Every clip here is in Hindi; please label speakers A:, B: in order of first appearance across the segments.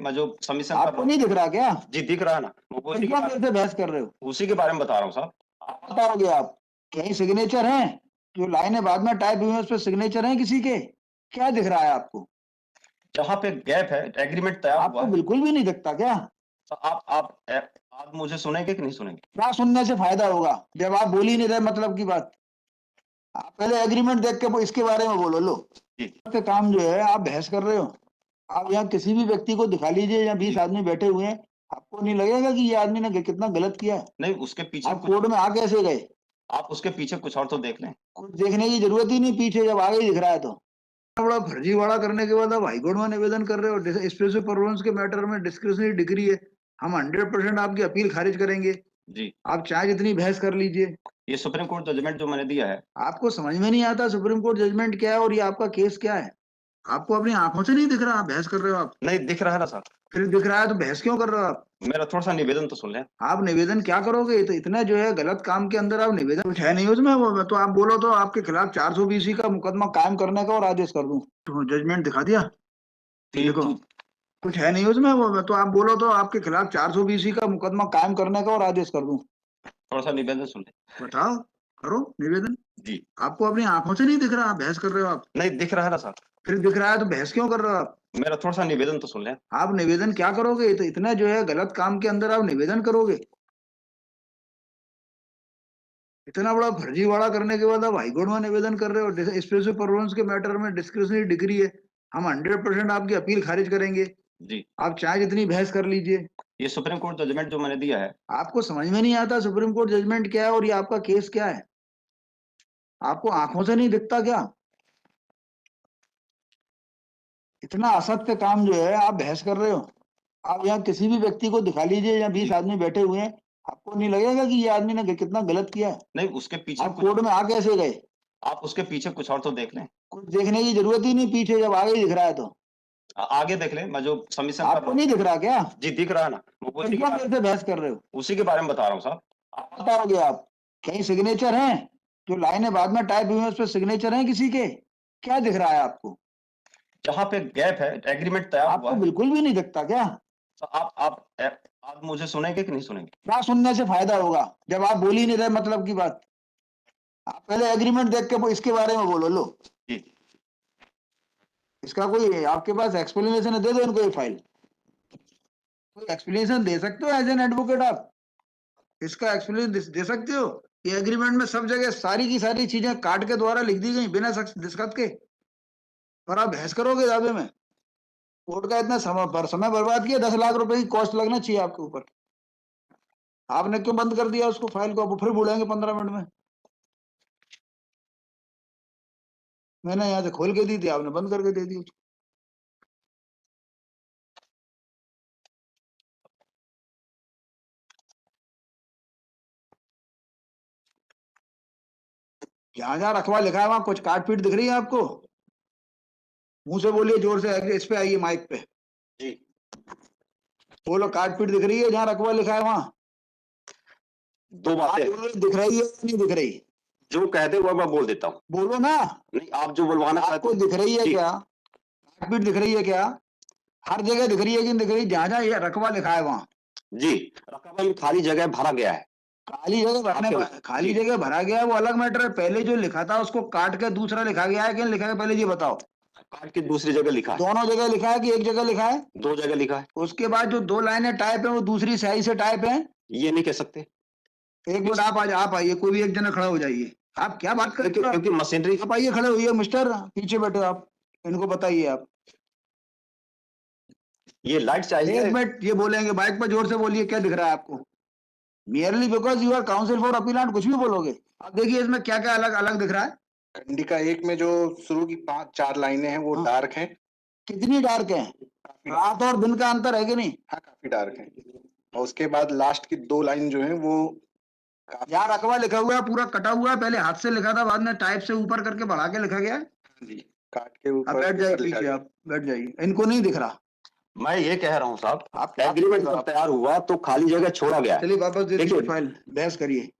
A: मैं जो सबमिशन कर रहा
B: आपको
A: हूँ।
B: नहीं दिख रहा क्या?
A: जी दिख रहा है ना, मैं
B: फिर
A: उसी के
B: क्यों
A: बारे
B: मेरे से बहस कर रहे हो?
A: उसी के बारे में बता रहा हूँ साहब।
B: आप बताओगे आप कहीं सिग्नेचर हैं? जो लाइनें बाद में टाइप हुई हैं उस पर सिग्नेचर हैं किसी के? क्या दिख रहा है आपको?
A: जहाँ पे गैप है, एग्रीमेंट तैयार हुआ
B: आपको
A: है।
B: बिल्कुल भी नहीं दिखता क्या?
A: तो आप मुझे सुनेंगे कि नहीं सुनेंगे?
B: क्या सुनने से फायदा होगा जब आप बोल ही नहीं रहे मतलब की बात? आप पहले एग्रीमेंट देख के इसके बारे में बोलो। लो
A: जी
B: के काम जो है आप बहस कर रहे हो। आप यहाँ किसी भी व्यक्ति को दिखा लीजिए, यहाँ 20 आदमी बैठे हुए हैं, आपको नहीं लगेगा कि ये आदमी ने कितना गलत किया है?
A: नहीं, उसके पीछे
B: आप
A: कुछ
B: कोर्ट में आ कैसे गए?
A: आप उसके पीछे कुछ और तो देख लें।
B: कुछ देखने की जरूरत ही नहीं, पीछे जब आगे ही दिख रहा है तो। बड़ा फर्जीवाड़ा करने के बाद आप हाईकोर्ट में निवेदन कर रहे हो। स्पेशल परफॉर्मेंस के मैटर में डिस्क्रिशनरी डिग्री है, हम 100% आपकी अपील खारिज करेंगे।
A: जी
B: आप चाहे जितनी बहस कर लीजिए।
A: ये सुप्रीम कोर्ट जजमेंट जो मैंने दिया है,
B: आपको समझ में नहीं आता सुप्रीम कोर्ट जजमेंट क्या है और ये आपका केस क्या है? आपको अपनी आंखों से नहीं दिख रहा, आप बहस कर रहे हो। आप
A: नहीं दिख रहा है ना साहब।
B: फिर दिख रहा है तो बहस क्यों कर रहे हो आप?
A: मेरा थोड़ा सा निवेदन तो सुन लें।
B: आप निवेदन क्या करोगे? तो इतना जो है गलत काम के अंदर आप निवेदन, कुछ है नहीं उसमें। वो तो आप बोलो तो आपके खिलाफ 420 का मुकदमा कायम करने का और आदेश कर दूं। तो जजमेंट दिखा दिया, देखो कुछ है नहीं उसमें। वो तो आप बोलो तो आपके खिलाफ 420 का मुकदमा कायम करने का और आदेश कर दूं।
A: थोड़ा सा निवेदन सुन लें।
B: बताओ, करो निवेदन।
A: जी
B: आपको अपनी आंखों से नहीं दिख रहा, आप बहस कर रहे हो। आप
A: नहीं दिख रहा है ना साहब।
B: फिर दिख रहा है तो बहस क्यों कर रहे हो आप?
A: मेरा थोड़ा सा निवेदन तो सुन लें।
B: आप निवेदन क्या करोगे? तो इतना जो है गलत काम के अंदर आप निवेदन करोगे? इतना बड़ा फर्जीवाड़ा करने के बाद आप हाईकोर्ट में निवेदन कर रहे हो। स्पेशल परफॉर्मेंस के मैटर में डिस्क्रिशनरी डिग्री है, हम 100% आपकी अपील खारिज करेंगे।
A: जी
B: आप चाहे जितनी बहस कर लीजिए।
A: ये सुप्रीम कोर्ट जजमेंट जो मैंने दिया है,
B: आपको समझ में नहीं आता सुप्रीम कोर्ट जजमेंट क्या है और ये आपका केस क्या है? आपको आंखों से नहीं दिखता क्या? इतना असत्य काम जो है आप बहस कर रहे हो। आप यहाँ किसी भी व्यक्ति को दिखा लीजिए, यहाँ 20 आदमी बैठे हुए हैं, आपको नहीं लगेगा कि ये आदमी ने कितना गलत किया है?
A: नहीं उसके पीछे
B: आप कोर्ट में आ कैसे गए?
A: आप उसके पीछे कुछ और तो देख लें।
B: कुछ देखने की जरूरत ही नहीं, पीछे जब आगे ही दिख रहा है तो।
A: आगे देख लें, मैं जो सबमिशन कर रहा
B: आपको
A: हूँ।
B: नहीं दिख रहा क्या?
A: जी दिख रहा है ना, मैं
B: फिर
A: उसी के
B: क्यों मेरे से बहस कर रहे हो?
A: उसी के बारे में बता रहा हूँ साहब।
B: आप बताओगे आप कहीं सिग्नेचर हैं? जो लाइनें बाद में टाइप हुई हैं उस पर सिग्नेचर हैं किसी के? क्या दिख रहा है आपको?
A: जहाँ पे गैप है, एग्रीमेंट तैयार हुआ
B: आपको
A: है।
B: बिल्कुल भी नहीं दिखता क्या?
A: तो आप मुझे सुनेंगे कि नहीं सुनेंगे?
B: क्या सुनने से फायदा होगा जब आप बोल ही नहीं रहे मतलब की बात? आप पहले एग्रीमेंट देख के इसके बारे में बोलो। लो
A: जी
B: इसका कोई आपके पास एक्सप्लेनेशन है, दे दो इनको ये फाइल। कोई एक्सप्लेनेशन दे सकते हो एज एन एडवोकेट? आप इसका एक्सप्लेनेशन दे सकते हो? ये एग्रीमेंट में सब जगह सारी की सारी चीजें काट के द्वारा लिख दी गई बिना दस्तखत के, और आप बहस करोगे दावे में? कोर्ट का इतना समय बर्बाद किया, 10 लाख रुपए की कॉस्ट लगना चाहिए आपके ऊपर। आपने क्यों बंद कर दिया उसको, फाइल को? अब फिर बोलेंगे 15 मिनट में। मैंने यहाँ से खोल के दी थी, आपने बंद करके दे दी उसको। जहां जहां रखवा लिखा है वहां कुछ काट पीट दिख रही है आपको? मुंह से बोलिए जोर से, इस पे आइए माइक पे।
A: जी
B: बोलो, काट पीट दिख रही है जहां रखवा लिखा है वहां?
A: दो बातें
B: दिख रही है नहीं दिख रही?
A: जो कह दे वो मैं बोल देता हूँ।
B: बोलो ना।
A: नहीं आप जो बुलवाना चाहते
B: आपको
A: हैं।
B: दिख रही है
A: जी।
B: क्या? काट पीट दिख रही है क्या? हर जगह दिख रही है कि नहीं दिख रही? जहां जहां ये रकबा लिखा है वहां
A: जी रकबा में खाली जगह भरा गया है।
B: खाली जगह खाली
A: जी।
B: जगह भरा गया है, वो अलग मैटर है। पहले जो लिखा था उसको काट के दूसरा लिखा गया है कि नहीं लिखा है, पहले ये बताओ।
A: काट के दूसरी जगह लिखा है।
B: दोनों जगह लिखा है कि एक जगह लिखा है?
A: दो जगह लिखा है।
B: उसके बाद जो 2 लाइनें टाइप है वो दूसरी स्याही से टाइप है?
A: ये नहीं कह सकते।
B: एक मिनट, आप आइए, कोई भी एक जना खड़ा हो जाइए। आप क्या बात कर रहे हो?
A: क्योंकि मशीनरी
B: आप आइए, खड़े होइए मिस्टर, पीछे बैठे हो आप, इनको बताइए आप।
A: ये लाइट चाहिए।
B: एक मिनट, ये बोलेंगे बाइक पर, जोर से बोलिए, क्या दिख रहा है आपको? Merely because you are counsel for appellant कुछ भी बोलोगे? अब देखिए इसमें क्या क्या अलग अलग दिख रहा है।
C: खंडिका 1 में जो शुरू की 5-4 लाइनें हैं वो
B: हाँ।
C: डार्क हैं।
B: कितनी डार्क है? रात और दिन का अंतर है कि नहीं?
C: हाँ, काफी डार्क हैं। और उसके बाद लास्ट की 2 लाइन जो है वो
B: यहाँ रकबा लिखा हुआ है पूरा कटा हुआ है, पहले हाथ से लिखा था, बाद में टाइप से ऊपर करके बढ़ा के लिखा गया है।
C: जी काट के
B: आप
C: ऊपर
B: बैठ जाइए
C: लिखा
B: पीछे,
C: गया।
B: आप बैठ जाइए, इनको नहीं दिख रहा।
A: मैं ये कह रहा हूँ साहब,
B: आप क्या
A: एग्रीमेंट जब तैयार हुआ तो खाली जगह छोड़ा गया है।
B: चलिए वापस दे दीजिए
A: देखिए।
B: फाइल, बहस करिए।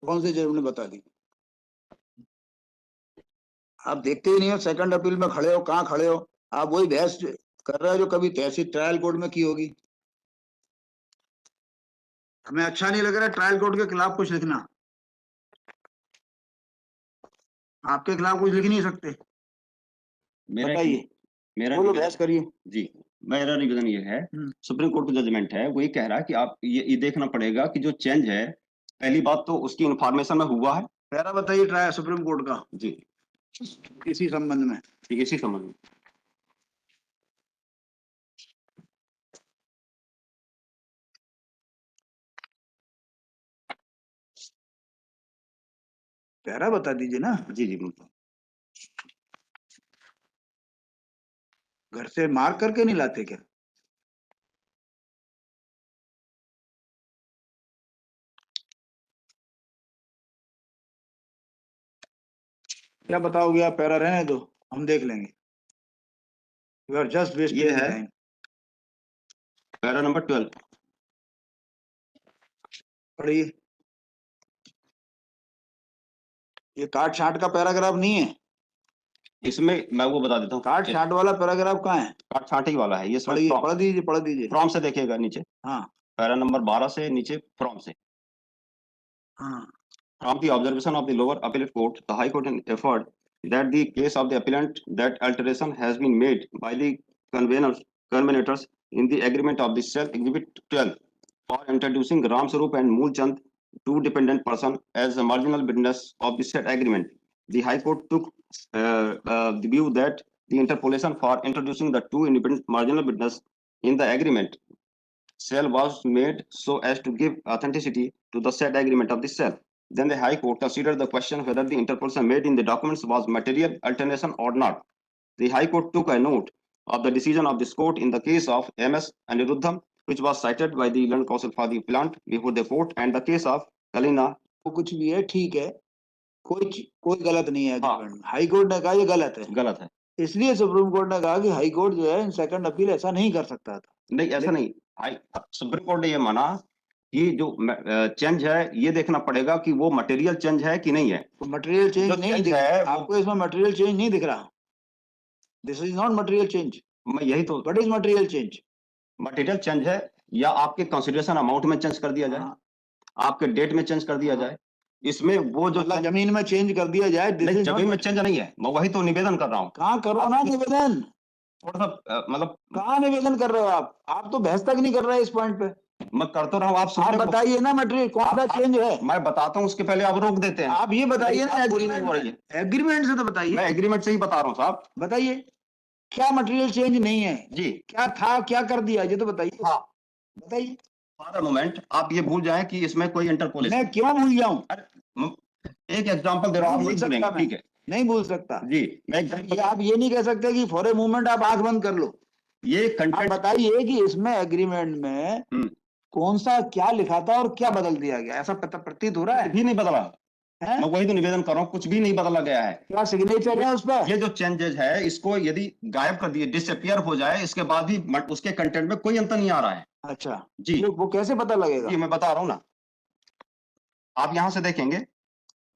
B: कौन से जज ने बता दी? आप देखते ही नहीं हो, सेकंड अपील में खड़े हो, कहाँ खड़े हो आप? वही बहस कर रहा है जो कभी तहसील ट्रायल कोर्ट में की होगी। हमें अच्छा नहीं लग रहा है ट्रायल कोर्ट के खिलाफ कुछ लिखना, आपके खिलाफ कुछ लिख नहीं सकते।
A: मेरा
B: बताइए,
A: मेरा
B: बोलो,
A: निवेदन-
B: बहस करिए।
A: जी, मेरा निवेदन ये है, सुप्रीम कोर्ट का जजमेंट है, वो ये कह रहा है कि आप ये देखना पड़ेगा कि जो चेंज है, पहली बात तो उसकी इंफॉर्मेशन में हुआ है।
B: पैरा बताइए ट्रायल सुप्रीम कोर्ट का
A: जी,
B: इसी संबंध में।
A: ठीक है, इसी संबंध में।
B: पैरा बता दीजिए ना,
A: जी जी बिल्कुल।
B: घर से मार्क करके नहीं लाते क्या? क्या बताओगे आप? पैरा रहने दो, हम देख लेंगे। यू आर जस्ट
A: ये
B: वेस्टिंग
A: है
B: टाइम।
A: Para number 12।
B: पढ़िए, ये काट छाट का पैराग्राफ नहीं है।
A: इसमें मैं वो बता देता हूँ,
B: काट छाट वाला पैराग्राफ कहाँ है?
A: काट छांटी वाला है ये।
B: पढ़िए, पढ़ दीजिए, पढ़ दीजिए।
A: फ्रॉम से देखिएगा नीचे,
B: हाँ
A: पैरा नंबर 12 से नीचे फ्रॉम से।
B: हाँ।
A: From the observation of the lower appellate court, the High Court inferred that the case of the appellant that alteration has been made by the conveners in the agreement of the Self Exhibit 12 for introducing Ram Sarup and Mool Chand, two dependent persons, as a marginal witness of the said agreement. The High Court took the view that the interpolation for introducing the two independent marginal witnesses in the agreement cell was made so as to give authenticity to the said agreement of the cell. Then the High Court considered the question whether the interpolation made in the documents was material alternation or not. The High Court took a note of the decision of this court in the case of MS Aniruddham, which was cited by the learned counsel for the appellant before the court, and the case of Kalina.
B: वो कुछ भी है, ठीक है, कोई गलत नहीं है
A: हाँ।
B: agreement में। हाई कोर्ट ने कहा ये गलत है,
A: गलत है,
B: इसलिए सुप्रीम कोर्ट ने कहा कि हाई कोर्ट जो है सेकंड अपील ऐसा नहीं कर सकता था।
A: नहीं ऐसा नहीं। सुप्रीम कोर्ट ने ये माना कि जो चेंज है ये देखना पड़ेगा कि वो मटेरियल चेंज है कि नहीं है।
B: तो मटेरियल चेंज
A: जो
B: नहीं
A: change
B: दिख
A: है,
B: रहा, आपको इसमें मटेरियल चेंज नहीं दिख रहा। This is not material change.
A: मैं यही तो,
B: what is material change?
A: Material change है या आपके कंसिडरेशन अमाउंट में चेंज कर दिया जाए, आपके डेट में चेंज कर दिया जाए, इसमें वो जो
B: मतलब जमीन में चेंज कर दिया जाए।
A: नहीं, जमीन में चेंज नहीं है, मैं वही तो निवेदन कर रहा हूँ।
B: कहाँ करो ना निवेदन,
A: थोड़ा सा मतलब
B: कहाँ निवेदन कर रहे हो आप तो बहस तक नहीं कर रहे इस पॉइंट पे।
A: मैं कर तो रहा हूँ, आप
B: आप
A: सुनने को-
B: बताइए ना मटेरियल कौन सा चेंज है।
A: मैं बताता हूँ, उसके पहले आप रोक देते हैं।
B: आप ये बताइए ना,
A: पूरी नहीं हो रही है।
B: एग्रीमेंट से तो
A: मैं
B: बताइए,
A: एग्रीमेंट से ही बता रहा हूँ साहब।
B: बताइए क्या मटेरियल चेंज नहीं है,
A: जी
B: क्या था, क्या कर दिया, ये तो बताइए।
A: हाँ,
B: बताइए।
A: फॉर अ मोमेंट आप ये भूल जाएं कि इसमें कोई इंटरपोलेशन।
B: मैं क्यों भूल जाऊं?
A: एक एग्जांपल दे रहा हूँ, आप
B: नहीं
A: नहीं
B: भूल
A: सुनेंगे,
B: सकता
A: ठीक है
B: नहीं भूल सकता
A: जी। मैं
B: ये आप ये नहीं कह सकते कि फॉर ए मूवमेंट आप आंख बंद कर लो।
A: ये
B: आप
A: कंटेंट
B: बताइए कि इसमें एग्रीमेंट में कौन सा क्या लिखा था और क्या बदल दिया गया, ऐसा प्रतीत हो रहा है?
A: भी नहीं बदला
B: हैं?
A: मैं वही तो निवेदन कर रहा हूँ, कुछ भी नहीं बदला गया है।
B: क्या सिग्नेचर है उस पर?
A: ये जो चेंजेस है इसको यदि गायब कर दिए, डिसअपियर हो जाए, इसके बाद भी उसके कंटेंट में कोई अंतर नहीं आ रहा है।
B: अच्छा
A: जी
B: वो कैसे पता लगेगा?
A: जी मैं बता रहा हूँ ना, आप यहाँ से देखेंगे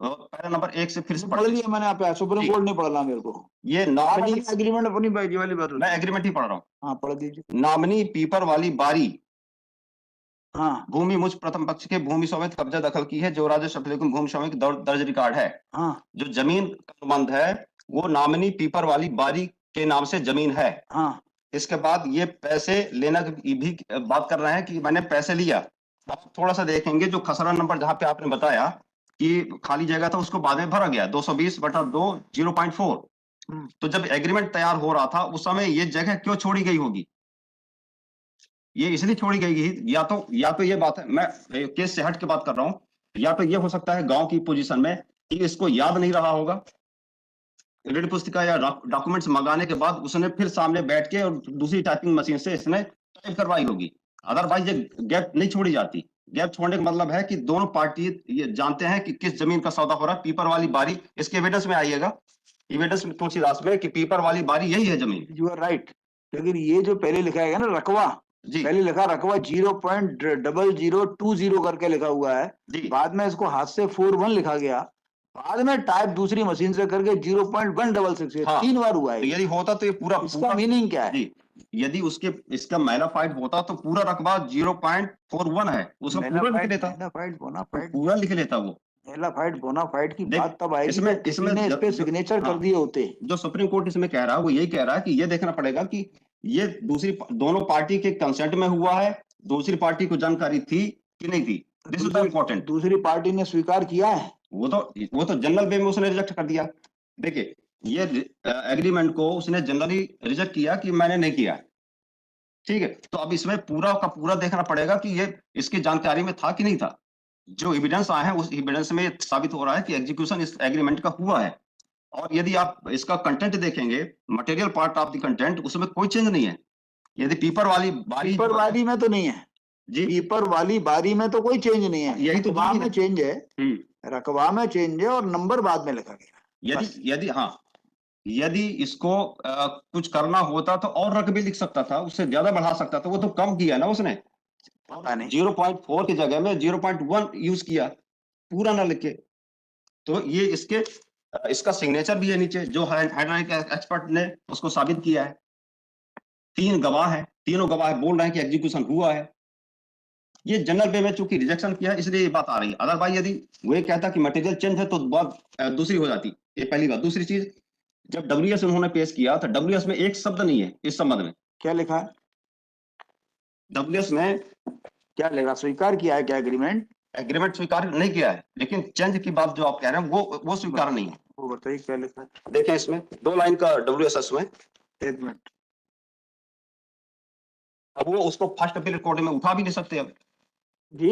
A: पैरा नंबर 1 से फिर से
B: पढ़ लिया मैंने, आप सुप्रीम
A: जी।
B: कोर्ट नहीं पढ़ना मेरे को।
A: ये नॉमिनी
B: एग्रीमेंट अपनी बाई वाली बात
A: मैं एग्रीमेंट ही पढ़ रहा हूँ।
B: हाँ पढ़ दीजिए।
A: नॉमिनी पीपर वाली बारी
B: हाँ
A: भूमि मुझ प्रथम पक्ष के भूमि समेत कब्जा दखल की है, जो राजस्व लेकिन भूमि समेत दर्ज रिकॉर्ड है।
B: हाँ
A: जो जमीन का अनुबंध है वो नॉमिनी पीपर वाली बारी के नाम से जमीन है।
B: हाँ।
A: इसके बाद ये पैसे लेना की भी बात कर रहे हैं कि मैंने पैसे लिया। आप थोड़ा सा देखेंगे जो खसरा नंबर जहां पे आपने बताया कि खाली जगह था उसको बाद में भरा गया 220/2 0.4। तो जब एग्रीमेंट तैयार हो रहा था उस समय ये जगह क्यों छोड़ी गई होगी? ये इसलिए छोड़ी गई, या तो ये बात है, मैं केस से हट के बात कर रहा हूँ, या तो ये हो सकता है गांव की पोजीशन में कि इसको याद नहीं रहा होगा, रीड पुस्तिका या डॉक्यूमेंट्स मंगाने के बाद उसने फिर सामने बैठ के और दूसरी टाइपिंग मशीन से इसने टाइप करवाई होगी। अदरवाइज ये गैप नहीं छोड़ी जाती। गैप छोड़ने का मतलब है कि दोनों पार्टी ये जानते हैं कि किस जमीन का सौदा हो रहा है। पीपर वाली बारी, इसके एविडेंस में आइएगा, एविडेंस में तुलसीदास में कि पीपर वाली बारी यही है जमीन।
B: यू आर राइट, लेकिन ये जो पहले लिखा है ना रकवा,
A: जी
B: पहले लिखा रकवा 0.0020 करके लिखा हुआ है,
A: जी
B: बाद में इसको हाथ से 41 लिखा गया, बाद में टाइप दूसरी मशीन से करके 0.166
A: हाँ।
B: 3 बार हुआ है।
A: तो यदि होता तो ये पूरा
B: इसका मीनिंग क्या है?
A: जी यदि उसके इसका मैलाफाइड होता तो पूरा रकबा 0.41 है, उसमें पूरा लिख लेता,
B: मेलाफाइड बोनाफाइड
A: पूरा लिख लेता वो।
B: मेलाफाइड बोनाफाइड की
A: देख,
B: बात तब आएगी
A: इसमें
B: जब किसी
A: इसमें
B: ने इस पे सिग्नेचर कर
A: हाँ,
B: दिए होते।
A: जो सुप्रीम कोर्ट इसमें कह रहा है वो यही कह रहा है कि ये देखना पड़ेगा कि ये दोनों पार्टी के कंसेंट में हुआ है, दूसरी पार्टी को जानकारी थी कि नहीं थी। This is the important.
B: दूसरी पार्टी ने स्वीकार किया है,
A: वो तो जनरल वे में उसने रिजेक्ट कर दिया। देखिए, ये एग्रीमेंट को उसने जनरली रिजेक्ट किया कि मैंने नहीं किया, ठीक है। तो अब इसमें पूरा का पूरा देखना पड़ेगा कि ये इसकी जानकारी में था कि नहीं था। जो एविडेंस आए हैं उस एविडेंस में ये साबित हो रहा है कि एग्जीक्यूशन इस एग्रीमेंट का हुआ है। और यदि आप इसका कंटेंट देखेंगे, material part of the content, उसमें कोई चेंज नहीं है। यदि पीपर वाली बारी
B: पीपर वाली में तो नहीं है
A: जी,
B: पीपर वाली बारी में तो कोई चेंज नहीं है,
A: यही तो
B: रकबा
A: चीज
B: में
A: है।
B: चेंज है, रकबा में चेंज है और नंबर बाद में लिखा गया।
A: यदि इसको कुछ करना होता तो और रकबे लिख सकता था, उससे ज्यादा बढ़ा सकता था, वो तो कम किया ना उसने।
B: पता नहीं
A: 0.4 की जगह में 0.1 यूज किया, पूरा ना लिख के। तो ये इसका सिग्नेचर भी है नीचे, जो हाइड्रोलिक एक्सपर्ट ने उसको साबित किया है। 3 गवाह है, तीनों गवाह बोल रहे हैं कि एग्जीक्यूशन हुआ है। ये जनरल वे में चूंकि रिजेक्शन किया है, इसलिए ये बात आ रही है। अदरवाइज यदि वो ये कहता कि मटेरियल चेंज है तो बात दूसरी हो जाती। ये पहली बात। दूसरी चीज, जब डब्ल्यूएस उन्होंने पेश किया तो डब्ल्यूएस में एक शब्द नहीं है इस संबंध में।
B: क्या लिखा है,
A: डब्ल्यूएस में
B: क्या लिखा, स्वीकार किया है क्या एग्रीमेंट?
A: एग्रीमेंट स्वीकार नहीं किया है, लेकिन चेंज की बात जो आप कह रहे हैं वो स्वीकार नहीं है।
B: वो बताइए क्या लिखा है।
A: देखें, इसमें 2 लाइन का डब्ल्यूएस में।
B: एक मिनट,
A: अब वो उसको फर्स्ट अपील कोर्ट में उठा भी नहीं सकते अब
B: जी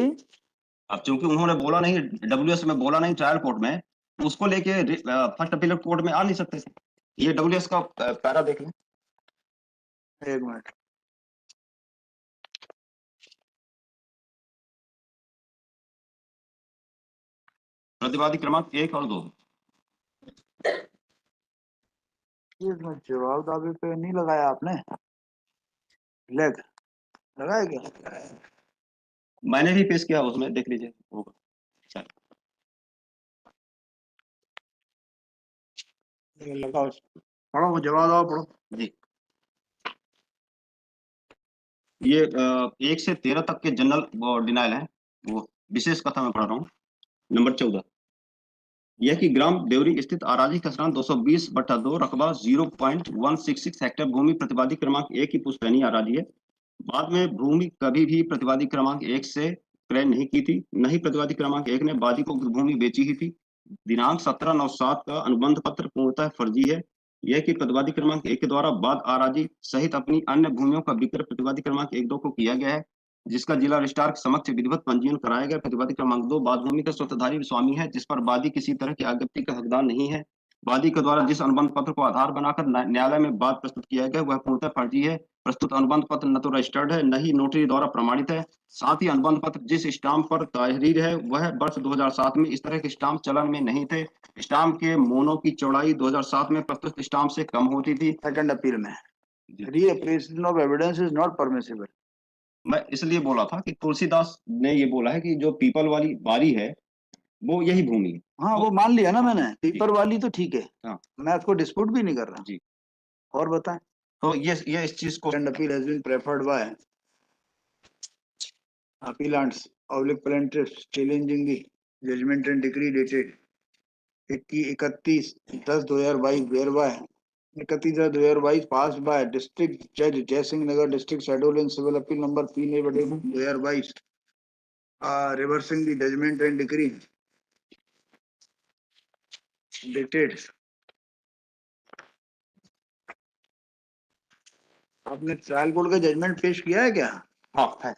A: अब चूंकि उन्होंने बोला नहीं, डब्ल्यूएस में बोला नहीं ट्रायल कोर्ट में, उसको लेके फर्स्ट अपील कोर्ट में आ नहीं सकते थे। ये डब्ल्यूएस का पैरा देख लें।
B: एक मिनट,
A: प्रतिवादी क्रमांक 1 और 2।
B: एक मिनट, जवाब दावे पे नहीं लगाया आपने, लेग लगाया क्या?
A: मैंने भी पेश किया, उसमें देख लीजिए होगा।
B: लगाओ, पढ़ो वो जवाब दावा पढ़ो
A: जी, ये 1 से 13 तक के जनरल डिनाइल है, वो विशेष कथा में पढ़ रहा हूँ। नंबर 14, यह कि ग्राम देवरी स्थित आराजी खसरान 220/2 रकबा 0.166 हेक्टेयर भूमि प्रतिवादी क्रमांक 1 की पुश्तैनी आराजी है। बाद में भूमि कभी भी प्रतिवादी क्रमांक 1 से क्रय नहीं की थी, न ही प्रतिवादी क्रमांक 1 ने वादी को भूमि बेची ही थी। दिनांक 17/9/7 का अनुबंध पत्र पूर्णतः फर्जी है। यह कि प्रतिवादी क्रमांक 1 के द्वारा बाद आराजी सहित अपनी अन्य भूमियों का विक्रय प्रतिवादी क्रमांक 1-2 को किया गया है, जिसका जिला रजिस्ट्रार के समक्ष विधिवत पंजीयन कराया गया। प्रतिवादी क्रमांक 2 बाद भूमि का स्वतःधारी स्वामी है, जिस पर वादी किसी तरह की आज्ञप्ति का हकदार नहीं है। वादी के द्वारा जिस अनुबंध पत्र को आधार बनाकर न्यायालय में वाद प्रस्तुत किया गया वह पूर्णतः फर्जी है। प्रस्तुत अनुबंध पत्र न तो रजिस्टर्ड है, न ही नोटरी द्वारा प्रमाणित है। साथ ही अनुबंध पत्र जिस स्टाम्प पर तहरीर है वह वर्ष 2007 में इस तरह के स्टाम्प चलन में नहीं थे। स्टाम्प के मोनो की चौड़ाई 2007 में प्रस्तुत स्टाम्प से कम होती थी।
B: सेकंड अपील में reappreciation of evidence is not permissible.
A: मैं इसलिए बोला था कि तुलसीदास ने ये बोला है कि जो पीपल वाली बारी है वो यही भूमि है।
B: हाँ, वो मान लिया ना मैंने, पीपर वाली तो ठीक है,
A: हाँ,
B: मैं उसको डिस्प्यूट भी नहीं कर रहा
A: जी।
B: और बताएं।
A: तो ये इस चीज को
B: second appeal has been preferred by appellants oblique plaintiffs challenging the judgment and decree dated 31/10/2022 whereby 31/10/2022 passed by District Judge Jai Singh Nagar District Schedule in Civil Appeal number P/2022 reversing the judgment and decree dated। आपने ट्रायल कोर्ट का जजमेंट पेश किया है क्या?
A: हाँ है।